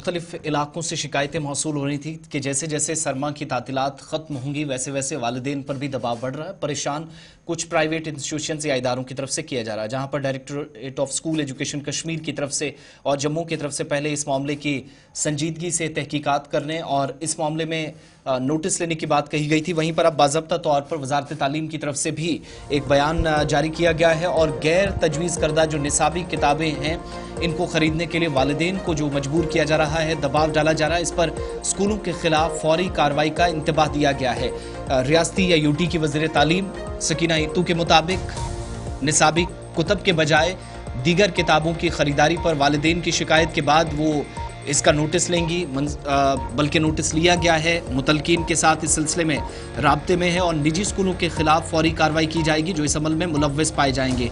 मुख्तलिफ इलाकों से शिकायतें मौसूल हो रही थी कि जैसे जैसे सरमा की तातीलात ख़त्म होंगी वैसे वैसे वालिदैन पर भी दबाव बढ़ रहा है। परेशान कुछ प्राइवेट इंस्टीट्यूशन या इदारों की तरफ से किया जा रहा है, जहां पर directorate of school education Kashmir की तरफ से और जम्मू की तरफ से पहले इस मामले की संजीदगी से तहकीकात करने और इस मामले में नोटिस लेने की बात कही गई थी। वहीं पर अब बाज़ाब्ता तौर पर वजारत तालीम की तरफ से भी एक बयान जारी किया गया है और गैर तजवीज़ करदा जो निसाबी किताबें हैं इनको ख़रीदने के लिए वालिदैन को जो मजबूर किया जा रहा है, दबाव डाला जा रहा है, इस पर स्कूलों के खिलाफ फौरी कार्रवाई का इंतबाह दिया गया है। रियासती या यूटी की वज़ीर तालीम सकीना इत्तू के मुताबिक निसाबी कुतब के बजाय दीगर किताबों की ख़रीदारी पर वालिदैन की शिकायत के बाद वो इसका नोटिस लेंगी, बल्कि नोटिस लिया गया है, मुतलकीन के साथ इस सिलसिले में राब्ते में है और निजी स्कूलों के खिलाफ फौरी कार्रवाई की जाएगी जो इस अमल में मुलव्वस पाए जाएंगे।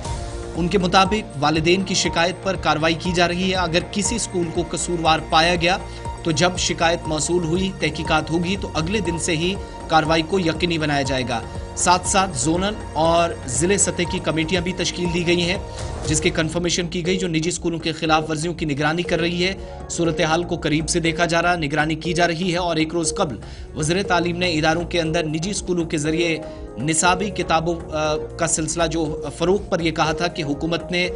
उनके मुताबिक वालिदैन की शिकायत पर कार्रवाई की जा रही है। अगर किसी स्कूल को कसूरवार पाया गया तो जब शिकायत मौसूल हुई, तहकीकात होगी तो अगले दिन से ही कार्रवाई को यकीनी बनाया जाएगा। साथ साथ जोनल और ज़िले सतह की कमेटियां भी तश्कील दी गई हैं जिसकी कंफर्मेशन की गई, जो निजी स्कूलों के खिलाफ वर्जियों की निगरानी कर रही है। सूरत हाल को करीब से देखा जा रहा है, निगरानी की जा रही है और एक रोज़ कबल वज़ीर तालीम ने इदारों के अंदर निजी स्कूलों के ज़रिए निसाबी किताबों का सिलसिला जो फ़रोग़ पर यह कहा था कि हुकूमत ने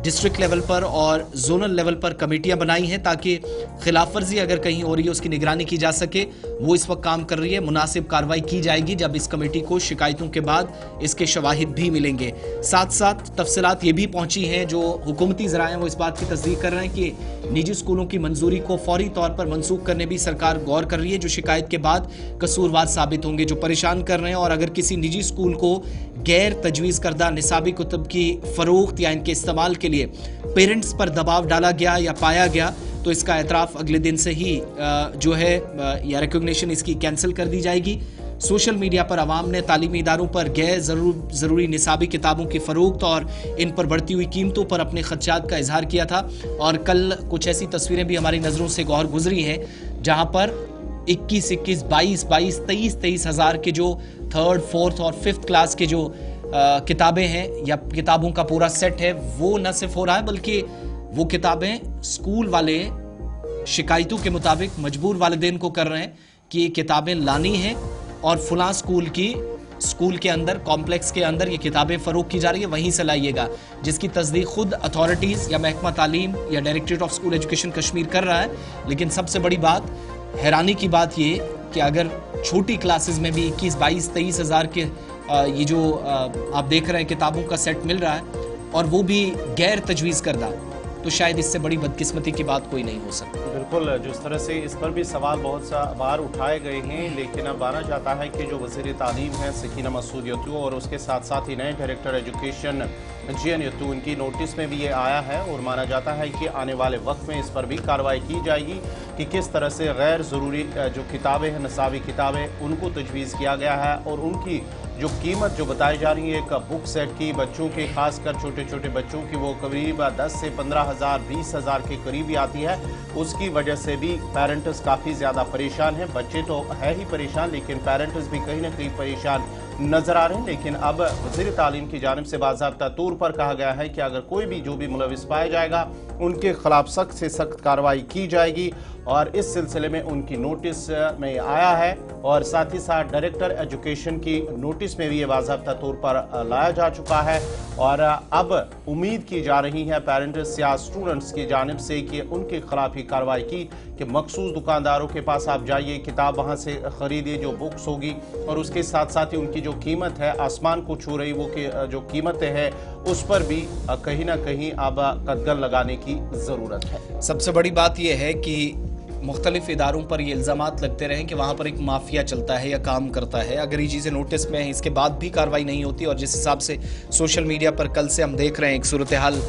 डिस्ट्रिक्ट लेवल पर और जोनल लेवल पर कमेटियां बनाई हैं ताकि खिलाफ वर्जी अगर कहीं हो रही है उसकी निगरानी की जा सके। वो इस वक्त काम कर रही है। मुनासिब कार्रवाई की जाएगी जब इस कमेटी को शिकायतों के बाद इसके शवाहिद भी मिलेंगे। साथ साथ तफसीलात ये भी पहुंची हैं, जो हुकूमती ज़राए हैं वो इस बात की तस्दीक कर रहे हैं कि निजी स्कूलों की मंजूरी को फौरी तौर पर मनसूख करने भी सरकार गौर कर रही है, जो शिकायत के बाद कसूरवार साबित होंगे, जो परेशान कर रहे हैं। और अगर किसी निजी स्कूल को गैर तजवीज़ करदा निसाबी कुतब की फ़रोख्त या इनके इस्तेमाल के लिए पेरेंट्स पर दबाव डाला गया या पाया गया तो इसका एतराफ़ अगले दिन से ही जो है या रिकॉग्निशन इसकी कैंसिल कर दी जाएगी। सोशल मीडिया पर आवाम ने तालीमी इदारों पर गैर ज़रूरी निसाबी किताबों की फ़रोख्त और इन पर बढ़ती हुई कीमतों पर अपने खदशात का इजहार किया था। और कल कुछ ऐसी तस्वीरें भी हमारी नज़रों से गौर गुजरी हैं जहाँ पर 21, 22, 23 हज़ार के जो 3rd, 4th और 5th क्लास के जो किताबें हैं या किताबों का पूरा सेट है वो न सिर्फ हो रहा है बल्कि वो किताबें स्कूल वाले शिकायतों के मुताबिक मजबूर वालिदैन को कर रहे हैं कि ये किताबें लानी हैं और फलां स्कूल के अंदर कॉम्प्लेक्स के अंदर ये किताबें फ़रोख्त की जा रही है, वहीं से लाइएगा, जिसकी तस्दीक खुद अथॉरिटीज़ या महकमा तालीम या directorate of school education Kashmir कर रहा है। लेकिन सबसे बड़ी बात, हैरानी की बात ये कि अगर छोटी क्लासेस में भी 21, 22, 23 हज़ार के ये जो आप देख रहे हैं किताबों का सेट मिल रहा है और वो भी गैर तजवीज़ करदा, तो शायद इससे बड़ी बदकिस्मती की बात कोई नहीं हो सकती। बिल्कुल, जिस तरह से इस पर भी सवाल बहुत सा बार उठाए गए हैं, लेकिन अब माना जाता है कि जो वज़ीर तालीम है सकीना मसूद इत्तू और उसके साथ साथ ही नए डायरेक्टर एजुकेशन GN इत्तू, इनकी नोटिस में भी ये आया है और माना जाता है कि आने वाले वक्त में इस पर भी कार्रवाई की जाएगी कि किस तरह से गैर ज़रूरी जो किताबें हैं, निसाबी किताबें, उनको तजवीज़ किया गया है और उनकी जो कीमत जो बताई जा रही है एक बुक सेट की, बच्चों के खासकर छोटे छोटे बच्चों की, वो करीब 10 से 15 हज़ार 20 हज़ार के करीब आती है। उसकी वजह से भी पेरेंट्स काफ़ी ज़्यादा परेशान हैं। बच्चे तो है ही परेशान, लेकिन पेरेंट्स भी कहीं ना कहीं परेशान नज़र आ रहे हैं। लेकिन अब वज़ीर तालीम की जानिब से बाज़ाब्ता तौर पर कहा गया है कि अगर कोई भी जो भी मुलविस पाया जाएगा उनके खिलाफ सख्त से सख्त कार्रवाई की जाएगी और इस सिलसिले में उनकी नोटिस में आया है और साथ ही साथ डायरेक्टर एजुकेशन की नोटिस में भी ये बाज़ाब्ता तौर पर लाया जा चुका है। और अब उम्मीद की जा रही है पेरेंट्स या स्टूडेंट्स की जानिब से कि उनके खिलाफ ही कार्रवाई की कि मखसूस दुकानदारों के पास आप जाइए, किताब वहाँ से ख़रीदिए जो बुक्स होगी और उसके साथ साथ ही उनकी जो कीमत है आसमान को छू रही, वो जो कीमतें हैं उस पर भी कहीं ना कहीं अब कदगन लगाने की ज़रूरत है। सबसे बड़ी बात यह है कि मुख्तलिफ इदारों पर ये इल्ज़ामात लगते रहे कि वहाँ पर एक माफिया चलता है या काम करता है। अगर ये चीज़ें नोटिस में हैं, इसके बाद भी कार्रवाई नहीं होती और जिस हिसाब से सोशल मीडिया पर कल से हम देख रहे हैं एक सूरत हाल,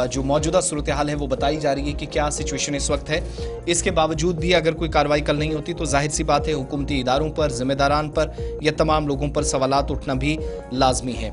जो मौजूदा सूरत हाल है वो बताई जा रही है कि क्या सिचुएशन इस वक्त है, इसके बावजूद भी अगर कोई कार्रवाई कल नहीं होती तो जाहिर सी बात है हुकूमती इदारों पर, ज़िम्मेदारान पर या तमाम लोगों पर सवालात उठना भी लाजमी है।